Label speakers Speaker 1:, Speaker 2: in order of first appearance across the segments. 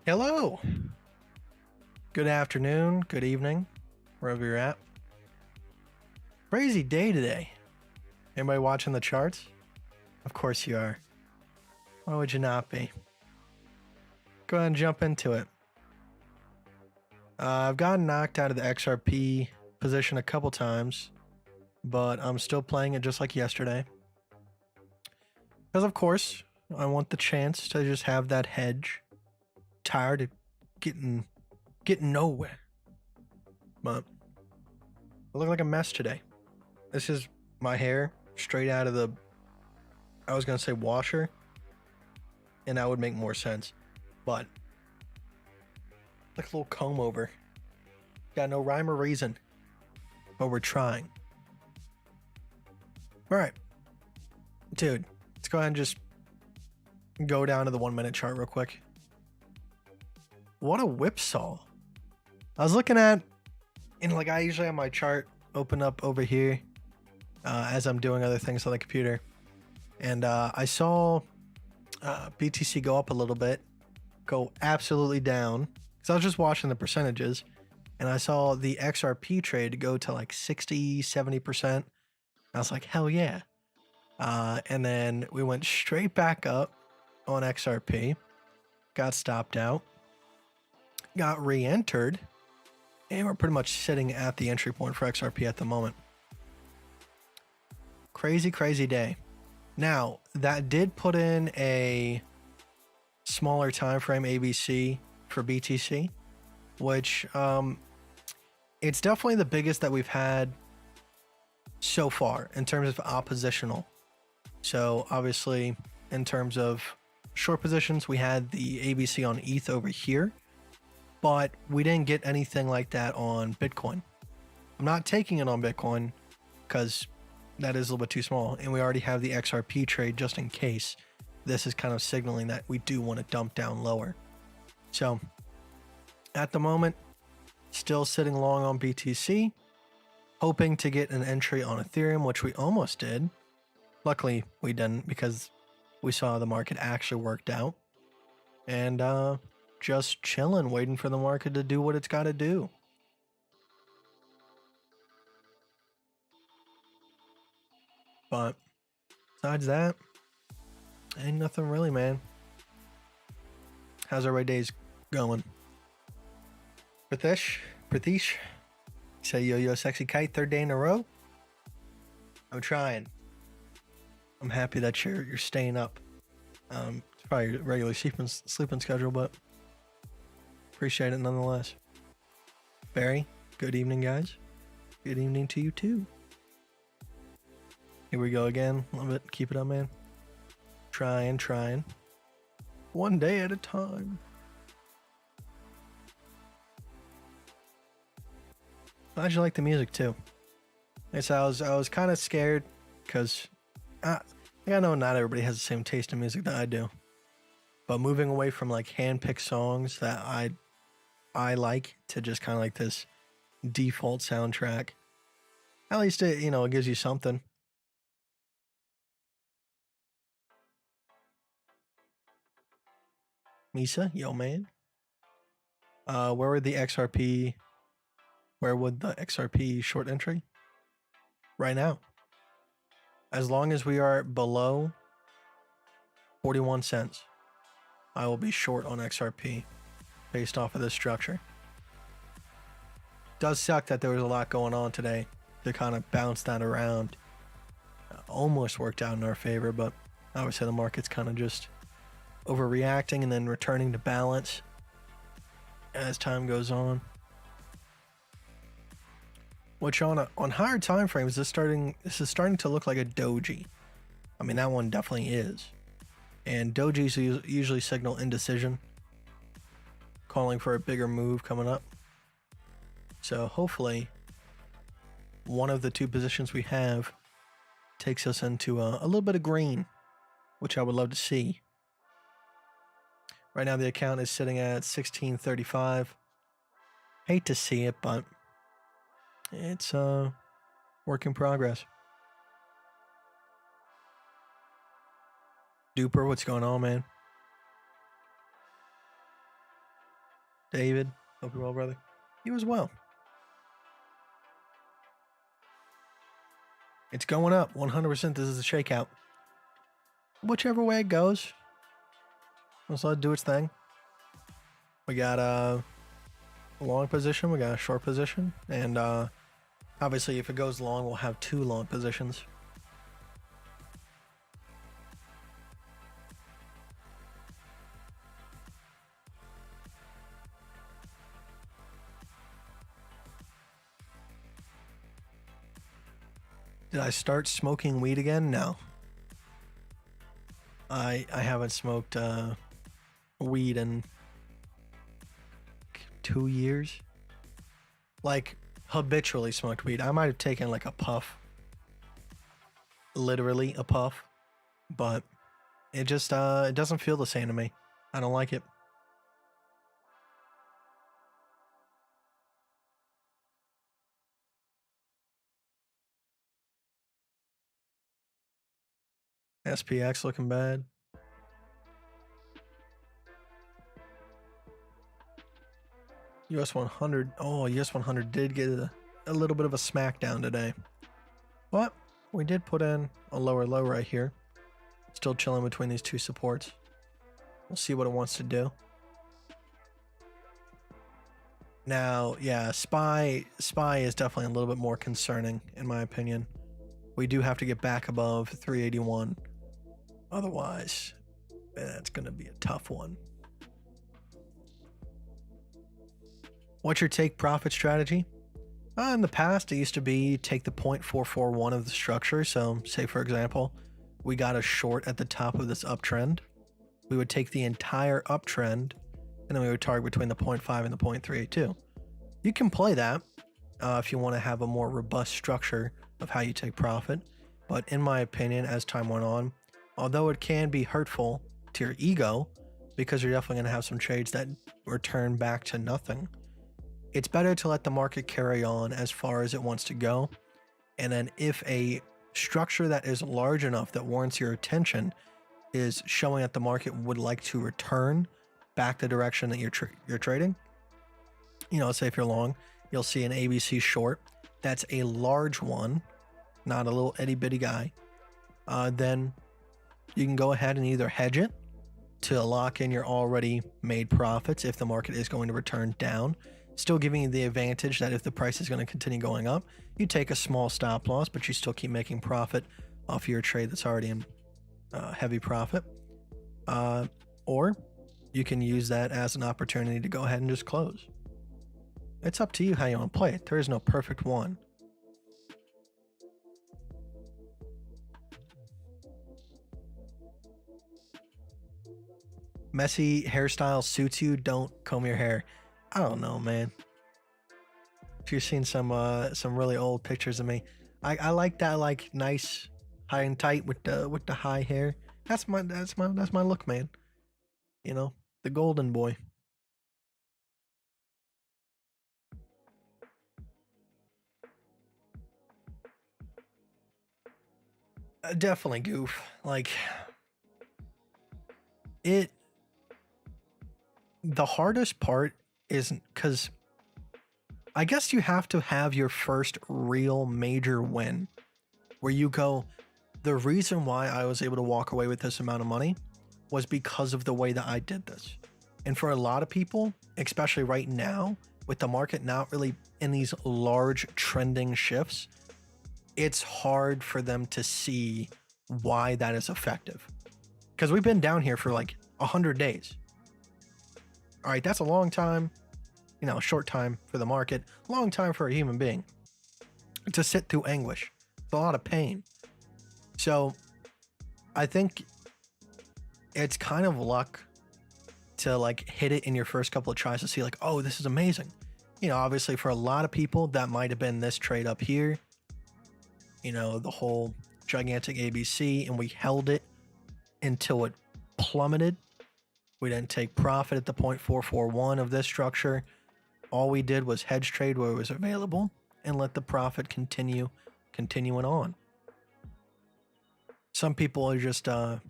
Speaker 1: Hello. Good afternoon, good evening, wherever you're at. Crazy day today. Anybody watching the charts? Of course you are. Why would you not be? Go ahead and jump into it. I've gotten knocked out of the XRP position a couple times, but I'm still playing it just like yesterday. Because of course, I want the chance to just have that hedge. Tired of getting nowhere. But I look like a mess today. This is my hair straight out of the, I was going to say washer, and that would make more sense. But like a little comb over. Got no rhyme or reason, but we're trying. All right, dude, let's go ahead and just go down to the 1 minute chart real quick. What a whipsaw. I was looking at, and like I usually have my chart open up over here as I'm doing other things on the computer. And I saw BTC go up a little bit, go absolutely down. Because I was just watching the percentages, and I saw the XRP trade go to like 60, 70%. I was like, hell yeah. And then we went straight back up on XRP, got stopped out, got re-entered, and we're pretty much sitting at the entry point for XRP at the moment. Crazy, crazy day. Now, that did put in a smaller time frame ABC for BTC, which it's definitely the biggest that we've had so far in terms of oppositional. So obviously, in terms of short positions, we had the ABC on ETH over here, but we didn't get anything like that on Bitcoin. I'm not taking it on Bitcoin because that is a little bit too small, and we already have the XRP trade just in case. This is kind of signaling that we do want to dump down lower. So at the moment, still sitting long on BTC, hoping to get an entry on Ethereum, which we almost did. Luckily, we didn't because we saw the market actually worked out. And just chilling, waiting for the market to do what it's got to do. But besides that, ain't nothing really, man. How's everybody days going? Pratish, say yo sexy kite, third day in a row. I'm trying. I'm happy that you're staying up. It's probably your regular sleeping schedule, but appreciate it nonetheless. Barry, good evening, guys. Good evening to you too. Here we go again. Love it. Keep it up, man. Trying. One day at a time. Glad you like the music too. I was kind of scared because I know not everybody has the same taste in music that I do, but moving away from like hand-picked songs that I like to just kind of like this default soundtrack. At least it gives you something. Misa, yo man. Where would the XRP short entry? Right now. As long as we are below 41 cents, I will be short on XRP based off of this structure. Does suck that there was a lot going on today to kind of bounce that around. Almost worked out in our favor, but I would say the market's kind of just overreacting and then returning to balance as time goes on. Which on higher time frames, this is starting to look like a doji. I mean, that one definitely is. And dojis usually signal indecision, calling for a bigger move coming up. So hopefully, one of the two positions we have takes us into a little bit of green, which I would love to see. Right now, the account is sitting at 1635. Hate to see it, but it's work in progress. Duper, what's going on, man? David, hope you're well, brother. You as well. It's going up 100%. This is a shakeout. Whichever way it goes, let's let it do its thing. We got a long position, we got a short position, and obviously if it goes long, we'll have 2 long positions. Did I start smoking weed again? No. I haven't smoked weed in 2 years. Like, habitually smoked weed. I might have taken like a puff. Literally a puff. But it just it doesn't feel the same to me. I don't like it. SPX looking bad. US 100. Oh, US 100 did get a little bit of a smackdown today. But we did put in a lower low right here. Still chilling between these 2 supports. We'll see what it wants to do. Now, yeah, SPY is definitely a little bit more concerning, in my opinion. We do have to get back above 381. Otherwise, that's going to be a tough one. What's your take profit strategy? In the past, it used to be take the 0.441 of the structure. So, say for example, we got a short at the top of this uptrend. We would take the entire uptrend, and then we would target between the 0.5 and the 0.382. You can play that if you want to have a more robust structure of how you take profit. But in my opinion, as time went on, although it can be hurtful to your ego, because you're definitely going to have some trades that return back to nothing, it's better to let the market carry on as far as it wants to go. And then if a structure that is large enough that warrants your attention is showing that the market would like to return back the direction that you're trading, you know, say if you're long, you'll see an ABC short. That's a large one, not a little itty bitty guy. Then you can go ahead and either hedge it to lock in your already made profits if the market is going to return down, still giving you the advantage that if the price is going to continue going up, you take a small stop loss, but you still keep making profit off your trade that's already in heavy profit. Or you can use that as an opportunity to go ahead and just close. It's up to you how you want to play it. There is no perfect one. Messy hairstyle suits you. Don't comb your hair. I don't know, man. If you've seen some really old pictures of me, I like that, like nice high and tight with the high hair. That's my look, man. You know, the golden boy. Definitely goof. Like it. The hardest part isn't because I guess you have to have your first real major win where you go, the reason why I was able to walk away with this amount of money was because of the way that I did this. And for a lot of people, especially right now, with the market not really in these large trending shifts, it's hard for them to see why that is effective. Because we've been down here for like 100 days. All right, that's a long time, you know, short time for the market, long time for a human being to sit through anguish. It's a lot of pain. So I think it's kind of luck to like hit it in your first couple of tries to see like, oh, this is amazing. You know, obviously for a lot of people, that might have been this trade up here, you know, the whole gigantic ABC, and we held it until it plummeted. We didn't take profit at the 0.441 of this structure. All we did was hedge trade where it was available and let the profit continuing on. Some people are just not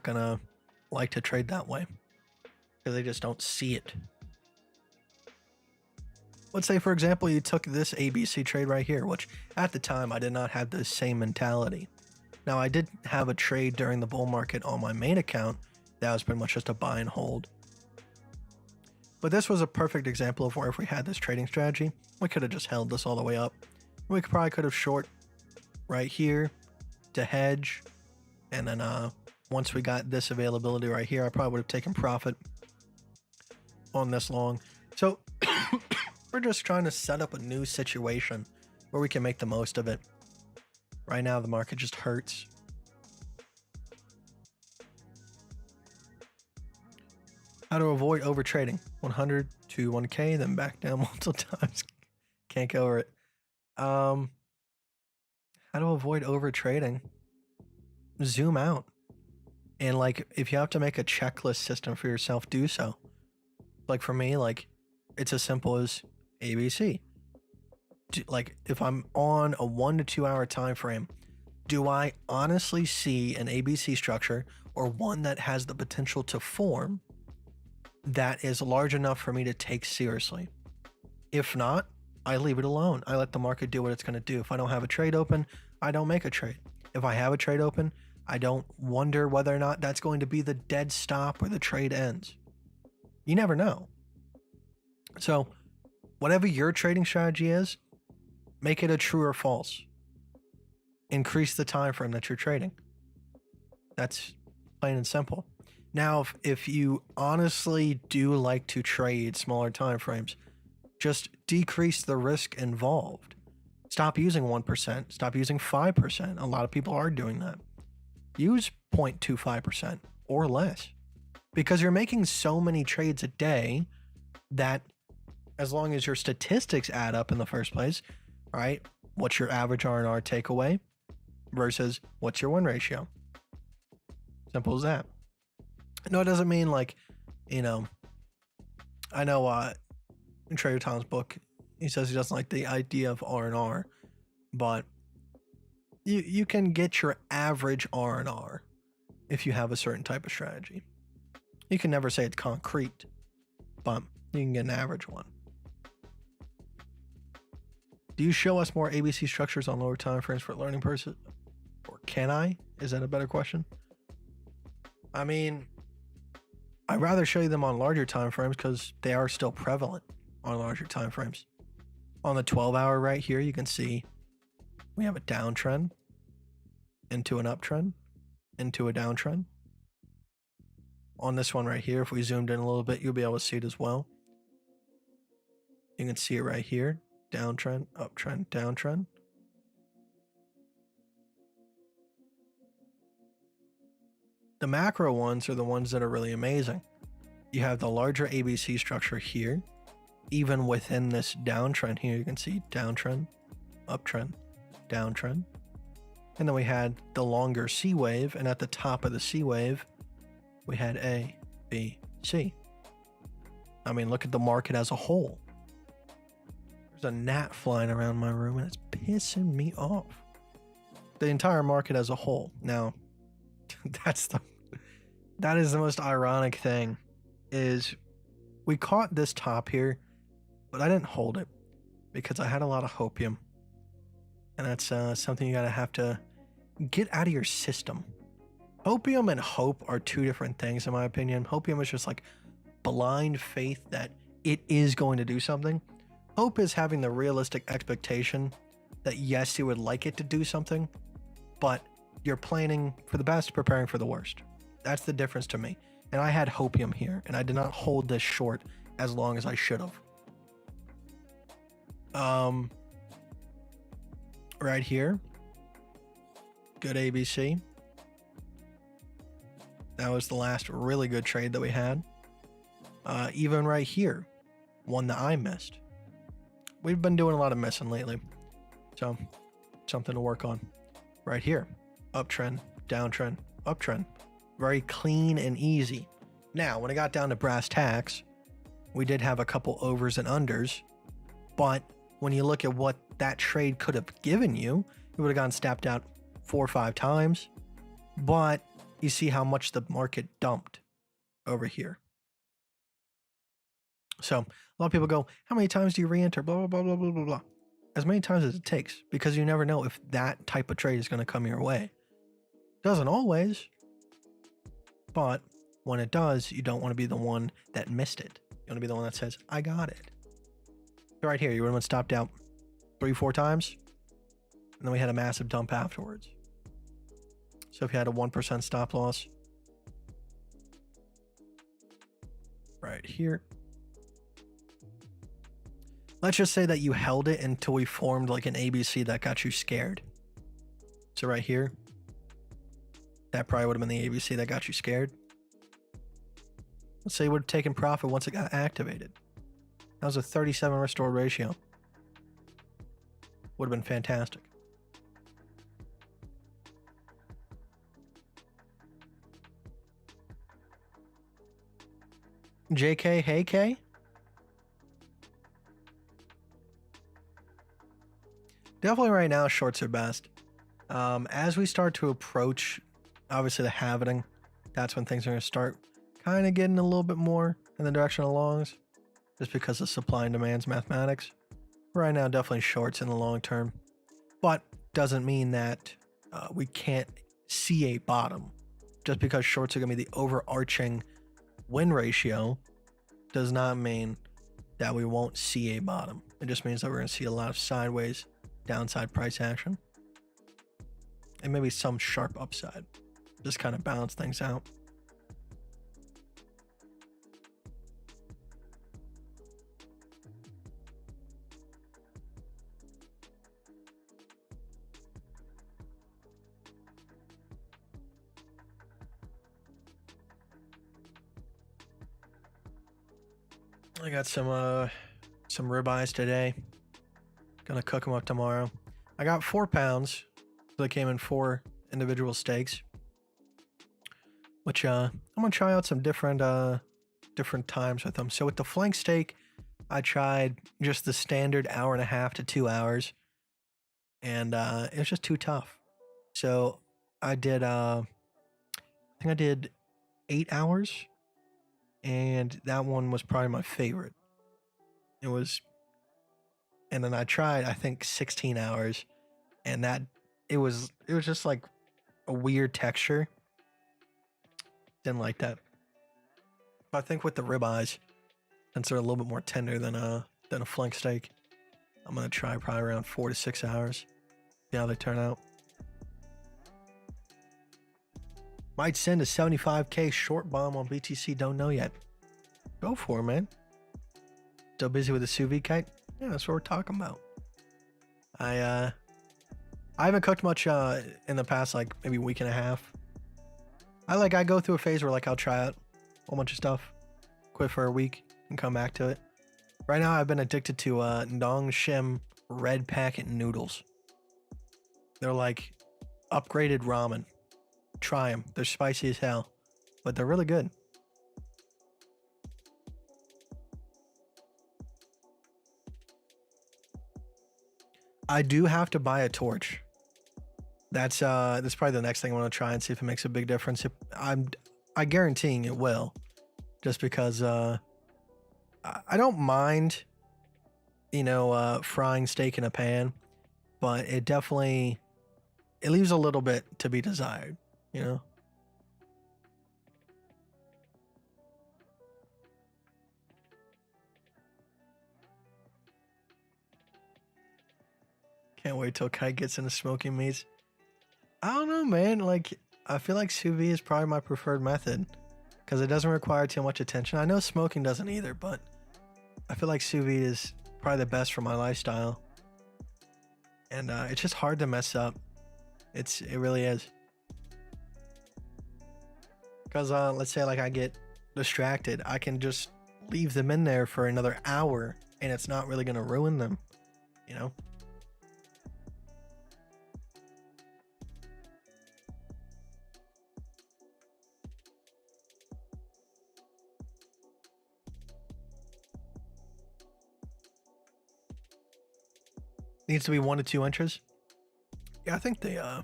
Speaker 1: gonna like to trade that way. because they just don't see it. Let's say, for example, you took this ABC trade right here, which at the time I did not have the same mentality. Now, I did have a trade during the bull market on my main account that was pretty much just a buy and hold. But this was a perfect example of where if we had this trading strategy, we could have just held this all the way up. We probably could have short right here to hedge. And then once we got this availability right here, I probably would have taken profit on this long. So we're just trying to set up a new situation where we can make the most of it. Right now, the market just hurts. How to avoid over trading? 100 to 1K, then back down multiple times. Can't go over it. How to avoid over trading? Zoom out. And like, if you have to make a checklist system for yourself, do so. Like for me, like it's as simple as ABC. Like if I'm on a 1 to 2 hour time frame, do I honestly see an ABC structure or one that has the potential to form that is large enough for me to take seriously? If not, I leave it alone. I let the market do what it's going to do. If I don't have a trade open, I don't make a trade. If I have a trade open, I don't wonder whether or not that's going to be the dead stop where the trade ends. You never know. So whatever your trading strategy is, make it a true or false. Increase the time frame that you're trading. That's plain and simple. Now, if you honestly do like to trade smaller time frames, just decrease the risk involved. Stop using 1%. Stop using 5%. A lot of people are doing that. Use 0.25% or less, because you're making so many trades a day that as long as your statistics add up in the first place, right? What's your average R&R takeaway versus what's your win ratio? Simple as that. No, it doesn't mean like, you know, I know in Trader Tom's book, he says he doesn't like the idea of R&R, but you can get your average R&R if you have a certain type of strategy. You can never say it's concrete, but you can get an average one. Do you show us more ABC structures on lower time frames for learning purposes? Or can I? Is that a better question? I mean, I'd rather show you them on larger time frames because they are still prevalent on larger time frames. On the 12-hour right here, you can see we have a downtrend into an uptrend into a downtrend. On this one right here, if we zoomed in a little bit, you'll be able to see it as well. You can see it right here. Downtrend, uptrend, downtrend. The macro ones are the ones that are really amazing. You have the larger ABC structure here. Even within this downtrend here, you can see downtrend, uptrend, downtrend. And then we had the longer C wave, and at the top of the C wave, we had A, B, C. I mean, look at the market as a whole. There's a gnat flying around my room and it's pissing me off. The entire market as a whole. Now, that is the most ironic thing, is we caught this top here, but I didn't hold it because I had a lot of hopium. And that's something you gotta have to get out of your system. Hopium and hope are two different things, in my opinion. Hopium is just like blind faith that it is going to do something. Hope is having the realistic expectation that yes, you would like it to do something, but you're planning for the best, preparing for the worst. That's the difference to me. And I had hopium here, and I did not hold this short as long as I should have. Right here, good ABC. That was the last really good trade that we had. Even right here, one that I missed. We've been doing a lot of missing lately, so something to work on. Right here, uptrend, downtrend, uptrend. Very clean and easy. Now, when it got down to brass tacks, we did have a couple overs and unders, but when you look at what that trade could have given you, it would have gotten stepped out 4 or 5 times, but you see how much the market dumped over here. So a lot of people go, how many times do you re-enter? Blah, blah, blah, blah, blah, blah, blah. As many times as it takes, because you never know if that type of trade is going to come your way. Doesn't always, but when it does, you don't want to be the one that missed it. You want to be the one that says, I got it. So right here, you would have stopped out 3-4 times, and then we had a massive dump afterwards. So if you had a 1% stop loss, right here, let's just say that you held it until we formed like an ABC that got you scared. So right here, that probably would have been the ABC that got you scared. Let's say you would have taken profit once it got activated. That was a 37 restore ratio. Would have been fantastic. JK, hey K? Definitely right now, shorts are best. As we start to approach, obviously, the halvening, that's when things are going to start kind of getting a little bit more in the direction of longs, just because of supply and demand's mathematics. Right now, definitely shorts in the long term, but doesn't mean that we can't see a bottom. Just because shorts are going to be the overarching win ratio does not mean that we won't see a bottom. It just means that we're going to see a lot of sideways downside price action and maybe some sharp upside. Just kind of balance things out. I got some ribeyes today. Gonna cook them up tomorrow. I got 4 pounds. So they came in 4 individual steaks. Which I'm gonna try out some different times with them. So with the flank steak, I tried just the standard 1.5 to 2 hours, and it was just too tough. So I did I think I did 8 hours, and that one was probably my favorite. It was, and then I tried I think 16 hours, and that it was just like a weird texture. Didn't like that. But I think with the ribeyes, since they're a little bit more tender than a flank steak, I'm gonna try probably around 4 to 6 hours. See how they turn out. Might send a 75k short bomb on BTC. Don't know yet. Go for it, man. Still busy with the sous vide kite? Yeah, that's what we're talking about. I haven't cooked much in the past like maybe week and a half. I go through a phase where like I'll try out a whole bunch of stuff, quit for a week, and come back to it. Right now I've been addicted to Dong Shim red packet noodles. They're like upgraded ramen. Try them. They're spicy as hell, but they're really good. I do have to buy a torch. That's probably the next thing I want to try and see if it makes a big difference. I guaranteeing it will, just because I don't mind, frying steak in a pan, but it leaves a little bit to be desired, Can't wait till Kite gets into smoking meats. I don't know, man. Like, I feel like sous vide is probably my preferred method because it doesn't require too much attention. I know smoking doesn't either, but I feel like sous vide is probably the best for my lifestyle. And it's just hard to mess up. It really is. Because let's say like I get distracted, I can just leave them in there for another hour and it's not really going to ruin them, Needs to be 1 to 2 inches. Yeah, I think I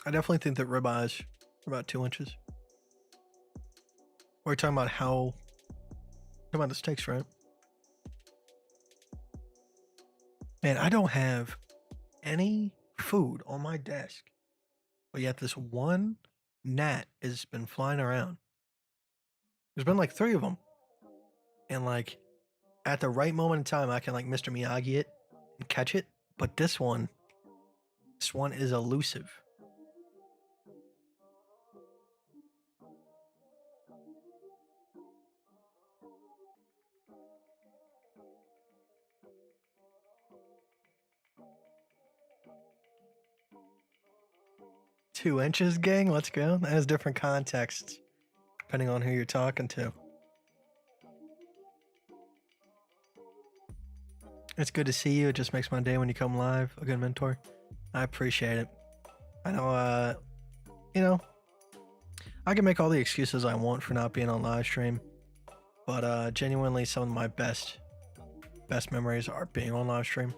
Speaker 1: definitely think that ribeyes are about 2 inches. We're talking about how Come on, the steaks, right? Man, I don't have any food on my desk, but yet this one gnat has been flying around. There's been like 3 of them, and like at the right moment in time, I can like Mr. Miyagi it and catch it. But this one is elusive. Two inches, gang. Let's go. That has different contexts depending on who you're talking to. It's good to see you. It just makes my day when you come live. A good mentor. I appreciate it. I know, you know, I can make all the excuses I want for not being on live stream, but genuinely, some of my best memories are being on live stream.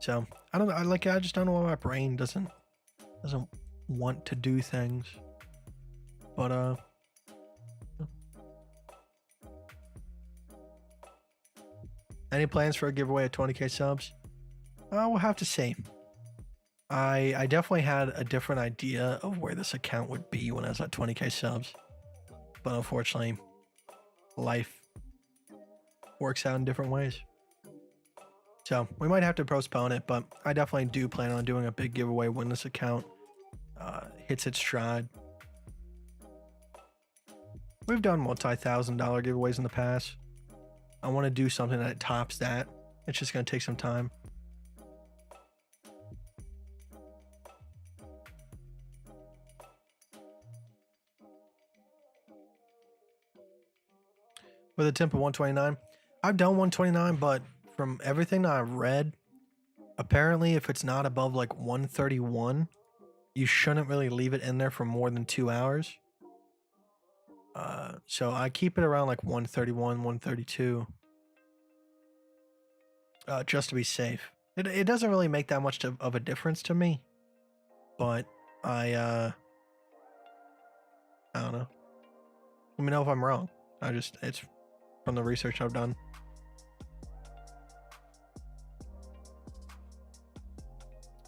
Speaker 1: So I don't. I just don't know why my brain doesn't want to do things. But any plans for a giveaway at 20k subs? We'll have to see. I definitely had a different idea of where this account would be when I was at 20k subs, but unfortunately, life works out in different ways. So we might have to postpone it, but I definitely do plan on doing a big giveaway when this account hits its stride. We've done multi-$1,000 giveaways in the past. I want to do something that tops that. It's just going to take some time. With a temp of 129, I've done 129, but from everything that I've read, apparently if it's not above like 131, you shouldn't really leave it in there for more than 2 hours. So I keep it around like 131, 132, just to be safe. It doesn't really make that much of a difference to me, but I don't know. Let me know if I'm wrong. It's from the research I've done.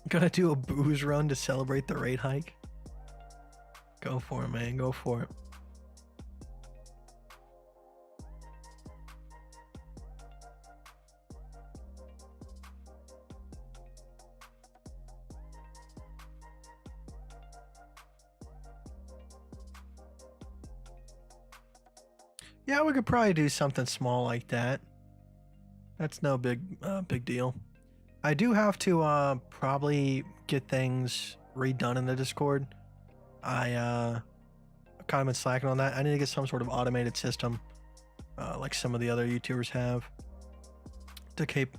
Speaker 1: Gonna do a booze run to celebrate the rate hike. Go for it, man. Go for it. Yeah, we could probably do something small like that. That's no big deal. I do have to probably get things redone in the Discord. I kind of been slacking on that. I need to get some sort of automated system, like some of the other YouTubers have, to keep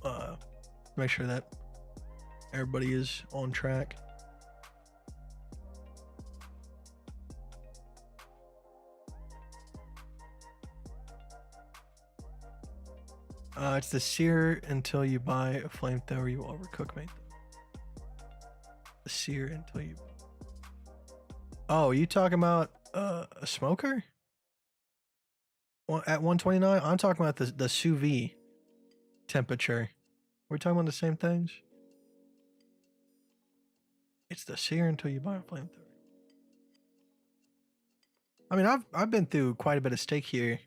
Speaker 1: make sure that everybody is on track. It's the sear until you buy a flamethrower. You overcook, mate. The sear until you. Oh, you talking about a smoker? Well, at 129, I'm talking about the sous vide temperature. We're talking about the same things. It's the sear until you buy a flamethrower. I mean, I've been through quite a bit of steak here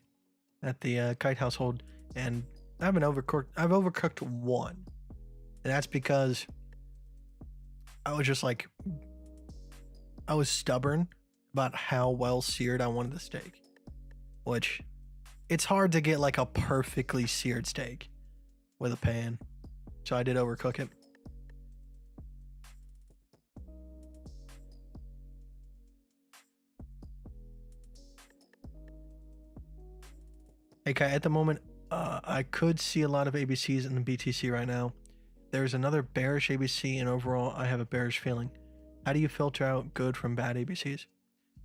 Speaker 1: at the Kite household, and I've overcooked one, and that's because I was stubborn about how well seared I wanted the steak, which it's hard to get like a perfectly seared steak with a pan, so I did overcook it. Okay, at the moment, I could see a lot of ABCs in the BTC right now. There's another bearish ABC, and overall, I have a bearish feeling. How do you filter out good from bad ABCs?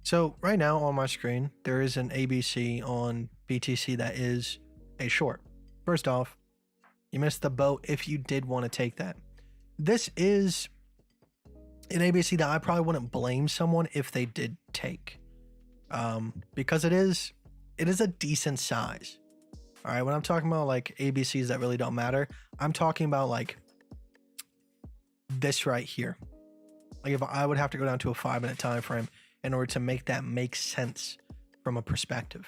Speaker 1: So right now on my screen, there is an ABC on BTC that is a short. First off, you missed the boat if you did want to take that. This is an ABC that I probably wouldn't blame someone if they did take, because it is a decent size. All right, when I'm talking about like ABCs that really don't matter, I'm talking about like this right here. Like if I would have to go down to a 5-minute time frame in order to make that make sense from a perspective.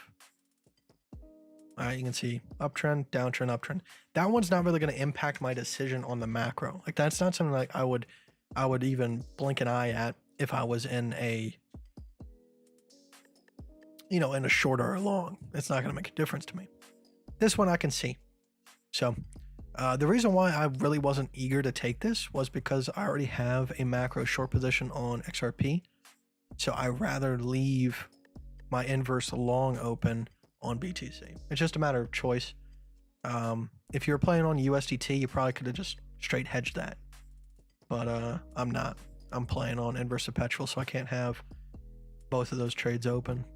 Speaker 1: All right, you can see uptrend, downtrend, uptrend. That one's not really going to impact my decision on the macro. Like that's not something like I would even blink an eye at if I was in a, in a short or a long. It's not going to make a difference to me. This one I can see. So the reason why I really wasn't eager to take this was because I already have a macro short position on XRP. So I rather leave my inverse long open on BTC. It's just a matter of choice. If you're playing on USDT, you probably could have just straight hedged that. But I'm not. I'm playing on inverse perpetual, so I can't have both of those trades open.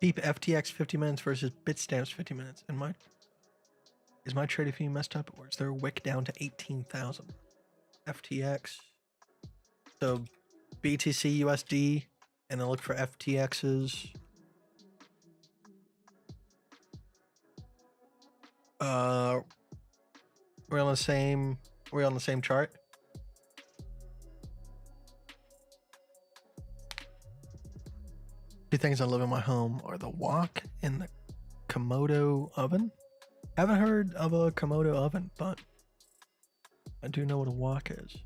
Speaker 1: Deep FTX 50 minutes versus Bitstamps 50 minutes. And is my trading fee messed up, or is there a wick down to 18,000? FTX. So BTC USD, and then look for FTXs. We're on the same chart. Two things I love in my home are the wok and the Komodo oven. Haven't heard of a Komodo oven, but I do know what a wok is.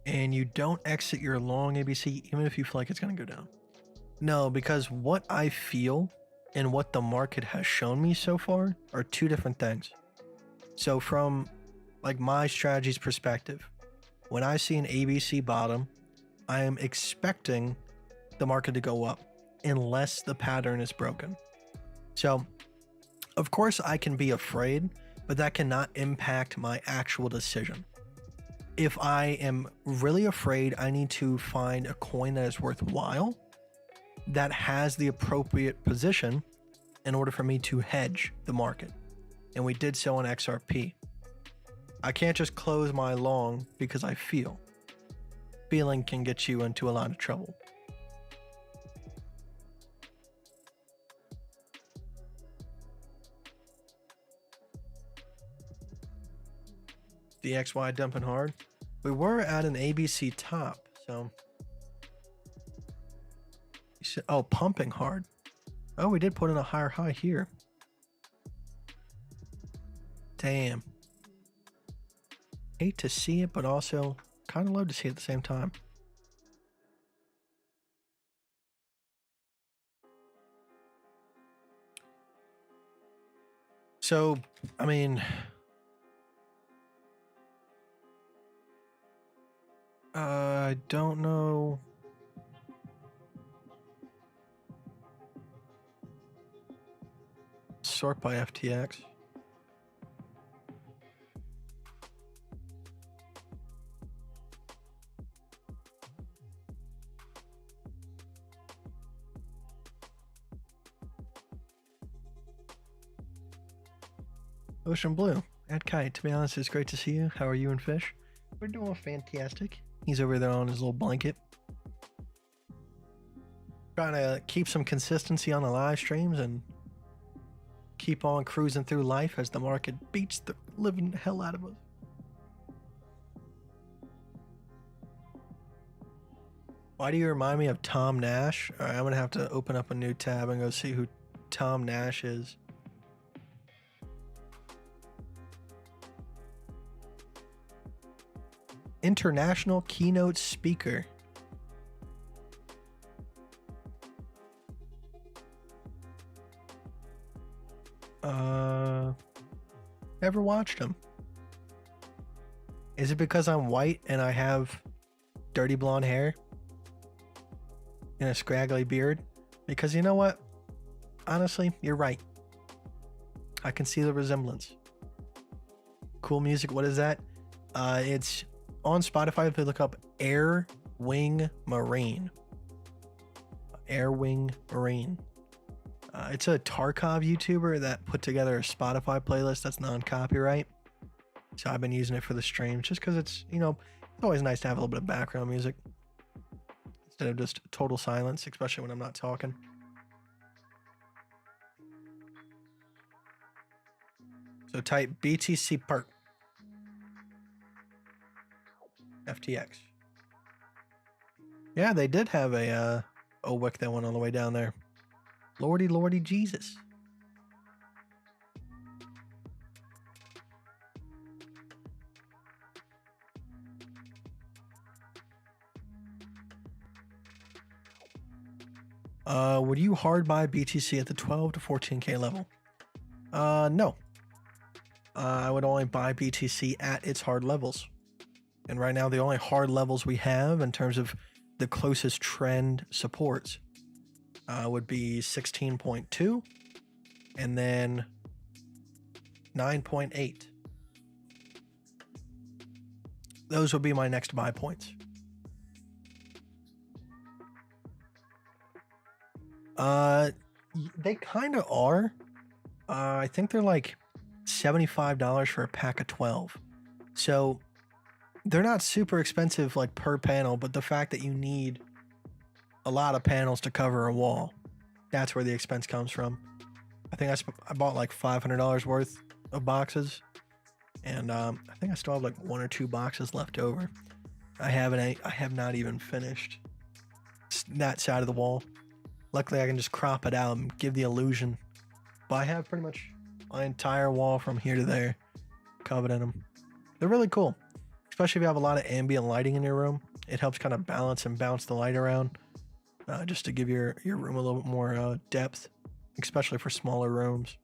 Speaker 1: And you don't exit your long ABC even if you feel like it's going to go down. No, because what I feel and what the market has shown me so far are two different things. So from like my strategy's perspective, when I see an ABC bottom, I am expecting the market to go up unless the pattern is broken. So of course I can be afraid, but that cannot impact my actual decision. If I am really afraid, I need to find a coin that is worthwhile, that has the appropriate position in order for me to hedge the market. And we did so on XRP. I can't just close my long because I feel. Feeling can get you into a lot of trouble. The XY dumping hard. We were at an ABC top, so. Oh, pumping hard. Oh, we did put in a higher high here. Damn. Hate to see it, but also kind of love to see it at the same time. So, I mean, I don't know. Sort by FTX. Ocean Blue, at Kite. To be honest, it's great to see you. How are you and Fish? We're doing fantastic. He's over there on his little blanket. Trying to keep some consistency on the live streams and keep on cruising through life as the market beats the living hell out of us. Why do you remind me of Tom Nash? All right, I'm going to have to open up a new tab and go see who Tom Nash is. International keynote speaker. Never watched him. Is it because I'm white and I have dirty blonde hair and a scraggly beard? Because you know what? Honestly, you're right. I can see the resemblance. Cool music. What is that? It's on Spotify. If you look up Air Wing Marine. Air Wing Marine. It's a Tarkov YouTuber that put together a Spotify playlist that's non-copyright. So I've been using it for the stream just because it's, you know, it's always nice to have a little bit of background music instead of just total silence, especially when I'm not talking. So type BTC Perk. FTX. Yeah, they did have a wick that went all the way down there. Lordy Jesus. Would you hard buy BTC at the 12 to 14K level? No. I would only buy BTC at its hard levels. And right now, the only hard levels we have in terms of the closest trend supports would be 16.2 and then 9.8. Those would be my next buy points. They kind of are. I think they're like $75 for a pack of 12. So they're not super expensive like per panel, but the fact that you need a lot of panels to cover a wall, that's where the expense comes from. I think I bought like $500 worth of boxes, and I think I still have like 1 or 2 boxes left over. I have not even finished that side of the wall. Luckily, I can just crop it out and give the illusion. But I have pretty much my entire wall from here to there covered in them. They're really cool, especially if you have a lot of ambient lighting in your room. It helps kind of balance and bounce the light around, just to give your room a little bit more depth, especially for smaller rooms.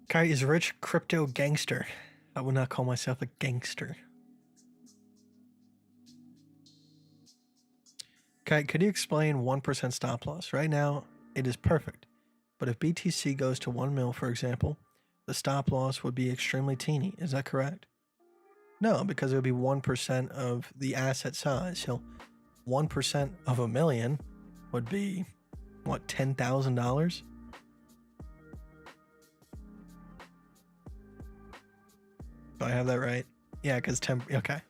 Speaker 1: Kite is a rich crypto gangster. I would not call myself a gangster. Kite, could you explain 1% stop loss? Right now, it is perfect. But if BTC goes to 1 mil, for example, the stop loss would be extremely teeny. Is that correct? No, because it would be 1% of the asset size. So 1% of a million would be, what, $10,000? Do I have that right? Yeah, because 10. Okay.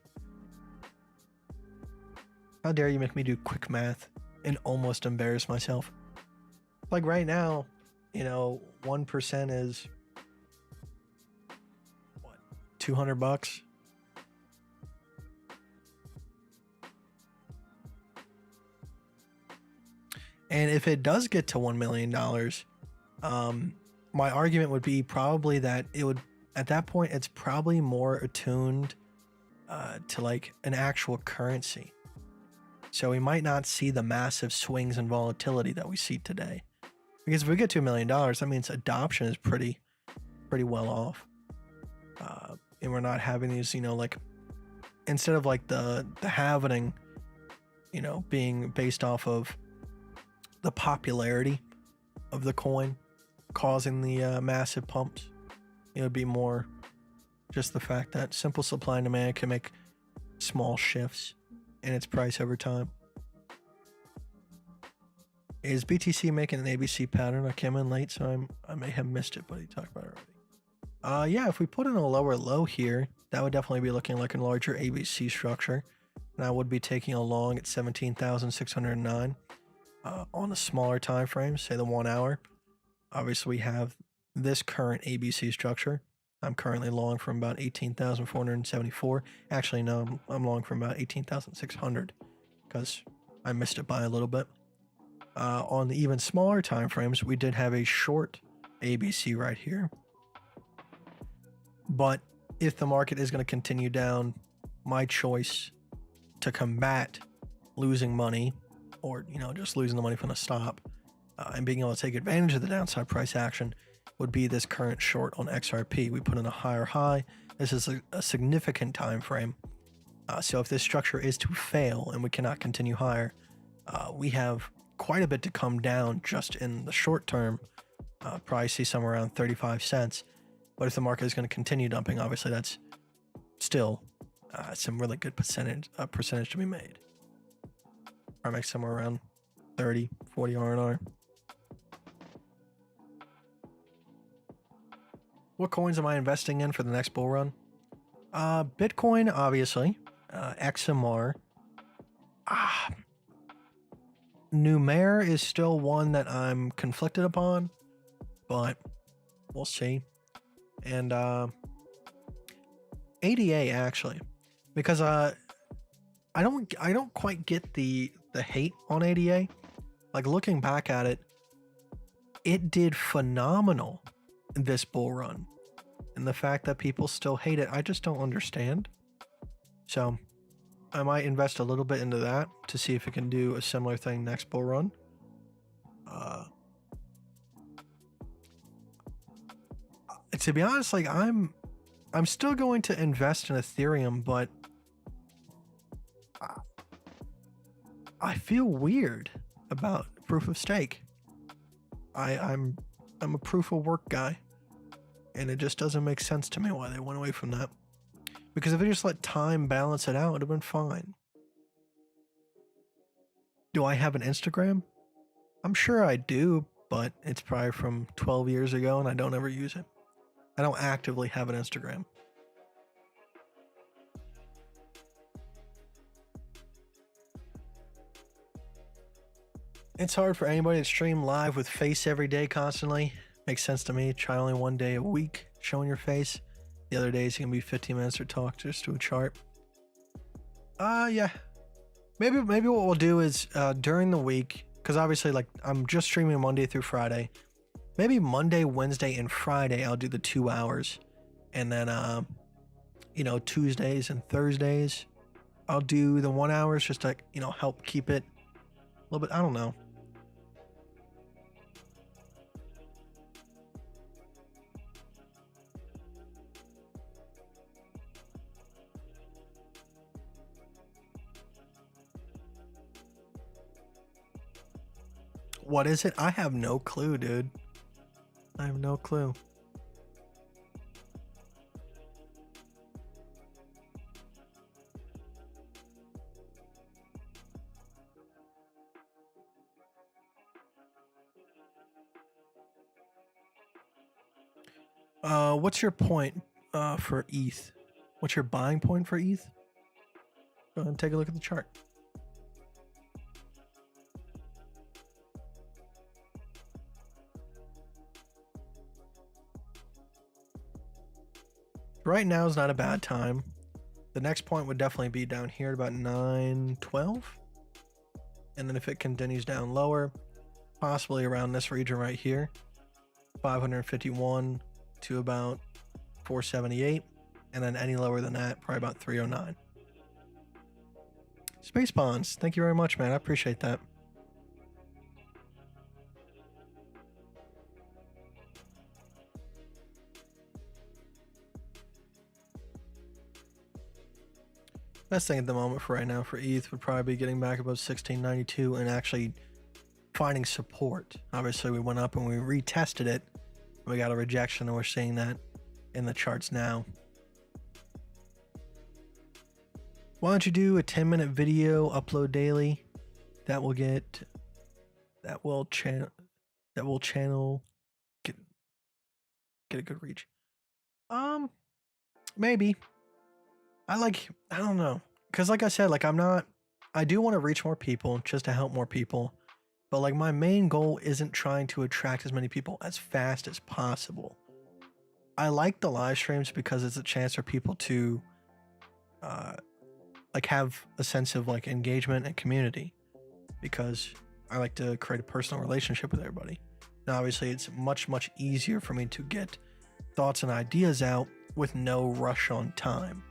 Speaker 1: How dare you make me do quick math and almost embarrass myself? Like right now, 1% is what, $200? And if it does get to $1 million, my argument would be probably that it would, at that point, it's probably more attuned to like an actual currency. So we might not see the massive swings in volatility that we see today. Because if we get to $1 million, that means adoption is pretty well off. And we're not having these, like, instead of like the halvening, being based off of the popularity of the coin causing the massive pumps. It would be more just the fact that simple supply and demand can make small shifts in its price over time. Is BTC making an ABC pattern? I came in late, so I may have missed it, but he talked about it already. Yeah, if we put in a lower low here, that would definitely be looking like a larger ABC structure. And I would be taking a long at 17,609 on the smaller time frames, say the 1 hour. Obviously, we have this current ABC structure. I'm currently long from about 18,474. Actually, no, I'm long from about 18,600 because I missed it by a little bit. On the even smaller time frames, we did have a short ABC right here. But if the market is going to continue down, my choice to combat losing money or, you know, just losing the money from the stop, and being able to take advantage of the downside price action would be this current short on XRP. We put in a higher high. This is a significant time frame. So if this structure is to fail and we cannot continue higher, we have quite a bit to come down just in the short term. Probably see somewhere around 35 cents. But if the market is going to continue dumping, obviously that's still some really good percentage to be made. I make somewhere around 30, 40 R&R. What coins am I investing in for the next bull run? Bitcoin, obviously. XMR. Numair is still one that I'm conflicted upon, but we'll see. And ADA actually, because I don't quite get the hate on ADA. Like, looking back at it, it did phenomenal this bull run, and the fact that people still hate it, I just don't understand. So I might invest a little bit into that to see if it can do a similar thing next bull run. To be honest, like, I'm still going to invest in Ethereum, but I feel weird about proof of stake. I'm a proof of work guy, and it just doesn't make sense to me why they went away from that. Because if they just let time balance it out, it would have been fine. Do I have an Instagram? I'm sure I do, but it's probably from 12 years ago and I don't ever use it. I don't actively have an Instagram. It's hard for anybody to stream live with face every day constantly. Makes sense to me. Try only one day a week showing your face. The other days, it can be 15 minutes to talk just to a chart. Yeah. Maybe what we'll do is during the week, because obviously, like, I'm just streaming Monday through Friday. Maybe Monday, Wednesday, and Friday, I'll do the 2 hours. And then, you know, Tuesdays and Thursdays, I'll do the 1 hours just to, you know, help keep it a little bit. I don't know. What is it? I have no clue, dude. I have no clue. What's your point for ETH? What's your buying point for ETH? Go ahead and take a look at the chart. Right now is not a bad time. The next point would definitely be down here at about 912. And then if it continues down lower, possibly around this region right here, 551 to about 478. And then any lower than that, probably about 309. Space Bonds, thank you very much, man. I appreciate that. Best thing at the moment for right now for ETH would probably be getting back above 1692 and actually finding support. Obviously, we went up and we retested it. We got a rejection, and we're seeing that in the charts now. Why don't you do a 10-minute video, upload daily? That will channel get a good reach. Maybe. I don't know. Cause like I said, like I do want to reach more people just to help more people. But like my main goal isn't trying to attract as many people as fast as possible. I like the live streams because it's a chance for people to like have a sense of like engagement and community, because I like to create a personal relationship with everybody. Now obviously it's much easier for me to get thoughts and ideas out with no rush on time.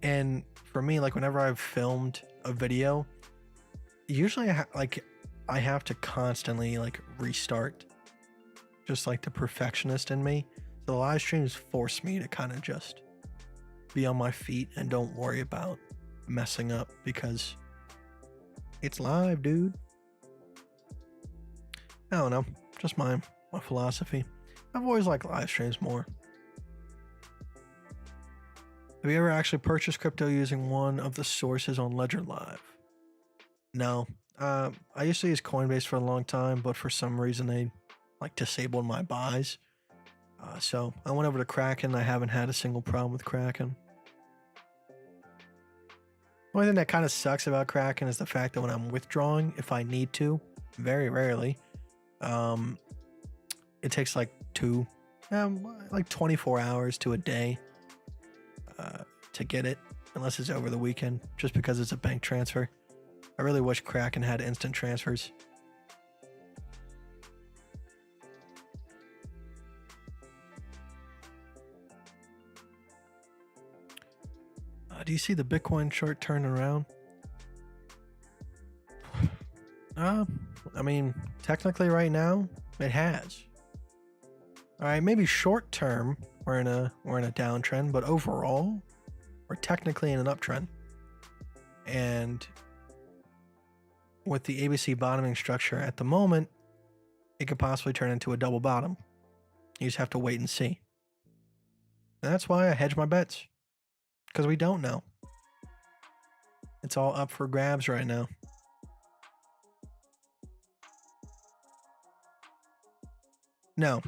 Speaker 1: And for me, like whenever I've filmed a video, usually I have to constantly like restart, just like the perfectionist in me. So the live streams force me to kind of just be on my feet and don't worry about messing up because it's live, dude. I don't know, just my philosophy. I've always liked live streams more. Have you ever actually purchased crypto using one of the sources on Ledger Live? No. I used to use Coinbase for a long time, but for some reason they like disabled my buys. So I went over to Kraken. I haven't had a single problem with Kraken. The only thing that kind of sucks about Kraken is the fact that when I'm withdrawing, if I need to, very rarely, it takes like 24 hours to a day to get it, unless it's over the weekend, just because it's a bank transfer. I really wish Kraken had instant transfers. Do you see the Bitcoin chart turn around? I mean, technically right now, it has. All right, maybe short term, we're in a downtrend, but overall, we're technically in an uptrend. And with the ABC bottoming structure at the moment, it could possibly turn into a double bottom. You just have to wait and see. And that's why I hedge my bets, because we don't know. It's all up for grabs right now. No.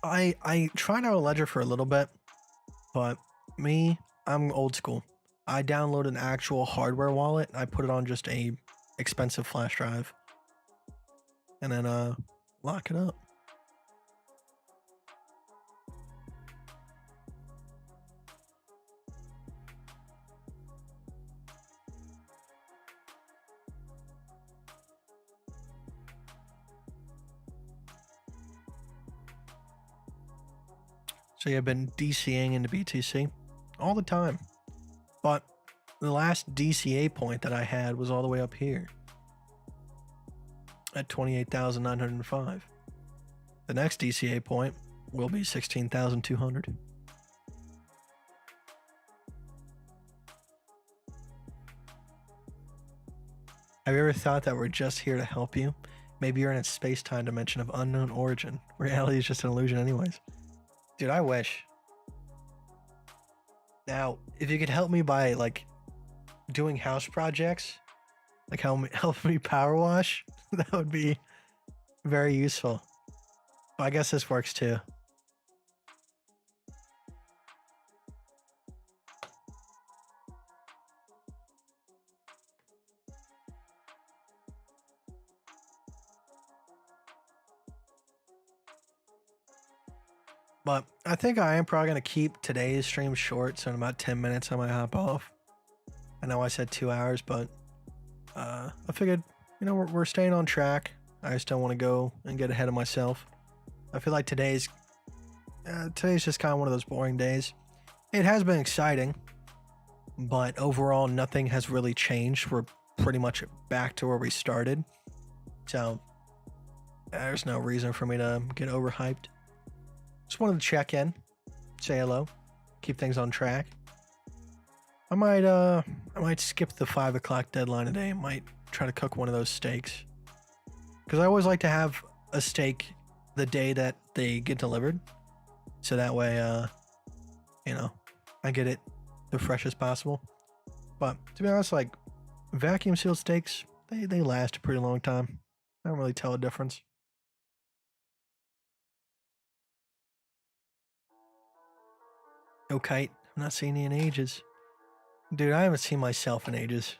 Speaker 1: I tried out a Ledger for a little bit, but I'm old school. I download an actual hardware wallet. I put it on just a expensive flash drive and then lock it up. So yeah, I've been DCing into BTC all the time, but the last DCA point that I had was all the way up here at 28,905. The next DCA point will be 16,200. Have you ever thought that we're just here to help you? Maybe you're in a space-time dimension of unknown origin. Reality is just an illusion anyways. Dude, I wish. Now, if you could help me by like doing house projects, like help me power wash, that would be very useful. But I guess this works too. But I think I am probably going to keep today's stream short, so in about 10 minutes I might hop off. I know I said 2 hours, but I figured, we're staying on track. I just don't want to go and get ahead of myself. I feel like today's just kind of one of those boring days. It has been exciting, but overall nothing has really changed. We're pretty much back to where we started. So there's no reason for me to get overhyped. Just wanted to check in, say hello, keep things on track. I might skip the 5 o'clock deadline today. I might try to cook one of those steaks, because I always like to have a steak the day that they get delivered, so that way I get it the freshest possible. But to be honest, like vacuum sealed steaks, they last a pretty long time. I don't really tell a difference. No Kite, I'm not seeing you in ages. Dude, I haven't seen myself in ages.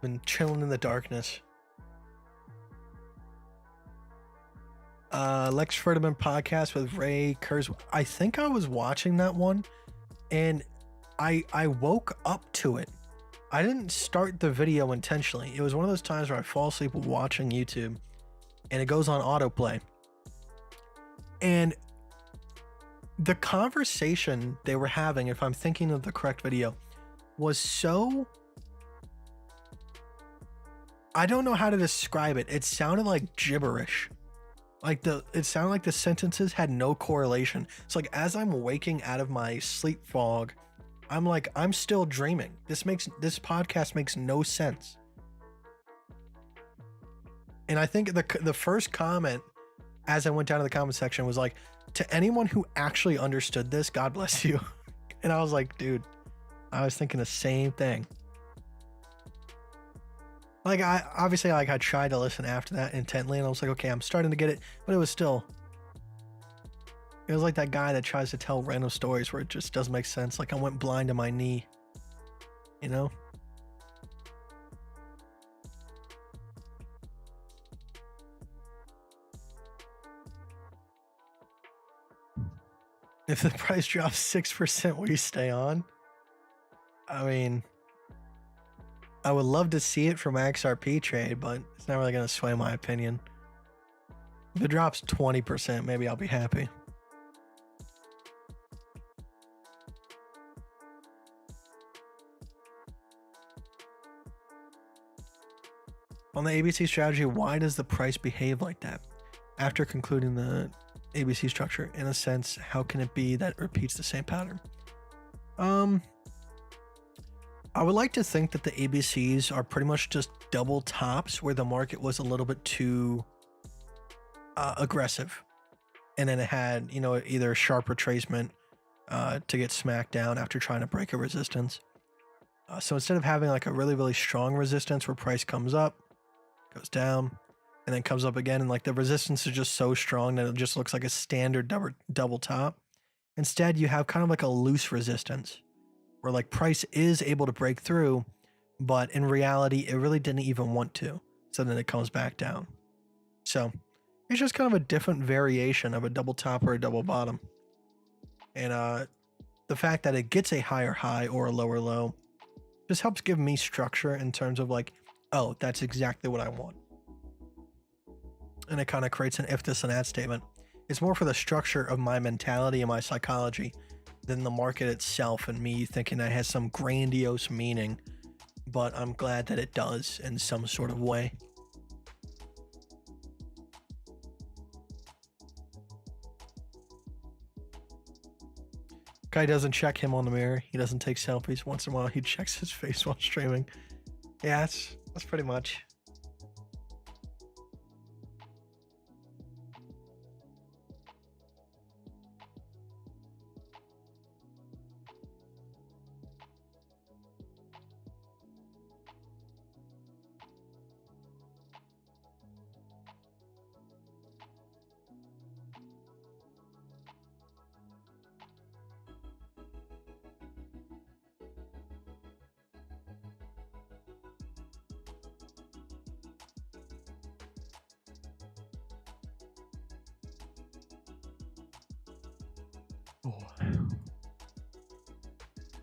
Speaker 1: Been chilling in the darkness. Lex Ferdinand podcast with Ray Kurz. I think I was watching that one, and I woke up to it. I didn't start the video intentionally. It was one of those times where I fall asleep watching YouTube, and it goes on autoplay. And the conversation they were having, if I'm thinking of the correct video, was so, I don't know how to describe it. It sounded like gibberish. Like it sounded like the sentences had no correlation. It's like as I'm waking out of my sleep fog, I'm like, I'm still dreaming. This podcast makes no sense. And I think the first comment as I went down to the comment section was like, to anyone who actually understood this, God bless you. And I was like, dude, I was thinking the same thing. Like I tried to listen after that intently, and I was like, okay, I'm starting to get it, but it was like that guy that tries to tell random stories where it just doesn't make sense. Like I went blind to my knee, you know? If the price drops 6%, will you stay on? I mean, I would love to see it from XRP trade, but it's not really going to sway my opinion. If it drops 20%, maybe I'll be happy. On the ABC strategy, why does the price behave like that? After concluding the ABC structure, in a sense, how can it be that it repeats the same pattern? I would like to think that the ABCs are pretty much just double tops where the market was a little bit too aggressive. And then it had, either a sharp retracement to get smacked down after trying to break a resistance. So instead of having like a really, really strong resistance where price comes up, goes down, and then comes up again, and like the resistance is just so strong that it just looks like a standard double top. Instead, you have kind of like a loose resistance where like price is able to break through, but in reality, it really didn't even want to. So then it comes back down. So it's just kind of a different variation of a double top or a double bottom. And the fact that it gets a higher high or a lower low just helps give me structure in terms of like, oh, that's exactly what I want. And it kind of creates an if this and that statement. It's more for the structure of my mentality and my psychology than the market itself and me thinking that has some grandiose meaning, but I'm glad that it does in some sort of way. Guy doesn't check him on the mirror. He doesn't take selfies. Once in a while, he checks his face while streaming. Yeah, that's pretty much.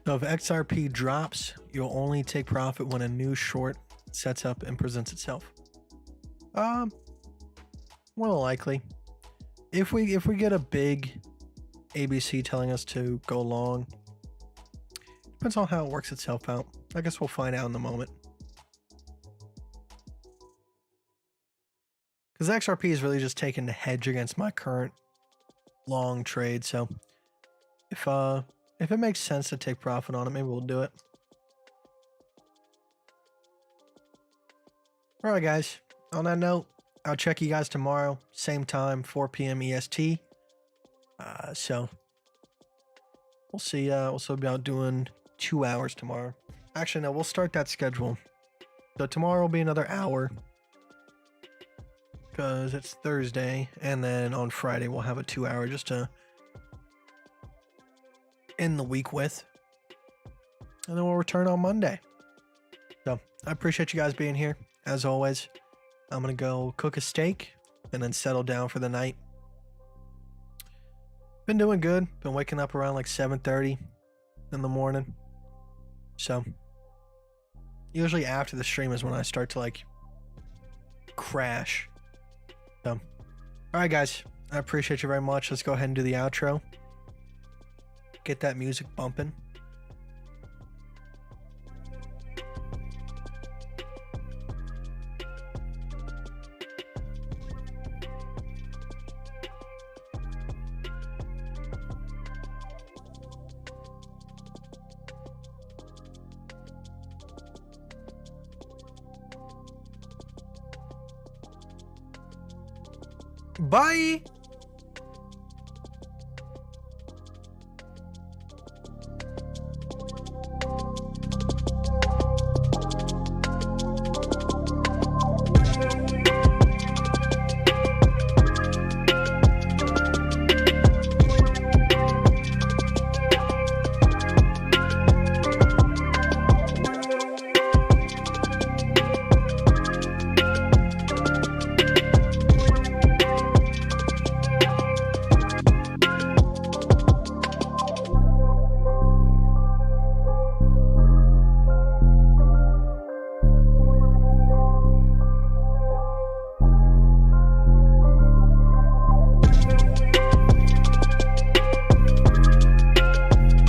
Speaker 1: So if XRP drops, you'll only take profit when a new short sets up and presents itself. More than likely. If we get a big ABC telling us to go long, depends on how it works itself out. I guess we'll find out in a moment. Because XRP is really just taking the hedge against my current long trade. So if it makes sense to take profit on it, maybe we'll do it. All right, guys. On that note, I'll check you guys tomorrow, same time, 4 p.m. EST. So we'll see. We'll still be out doing 2 hours tomorrow. Actually, no, we'll start that schedule. So tomorrow will be another hour because it's Thursday, and then on Friday we'll have a 2 hour just to end the week with, and then we'll return on Monday. So I appreciate you guys being here as always. I'm gonna go cook a steak and then settle down for the night. Been doing good. Been waking up around like 7:30 in the morning. So usually after the stream is when I start to like crash. So all right, guys, I appreciate you very much. Let's go ahead and do the outro. get that music bumping. Bye!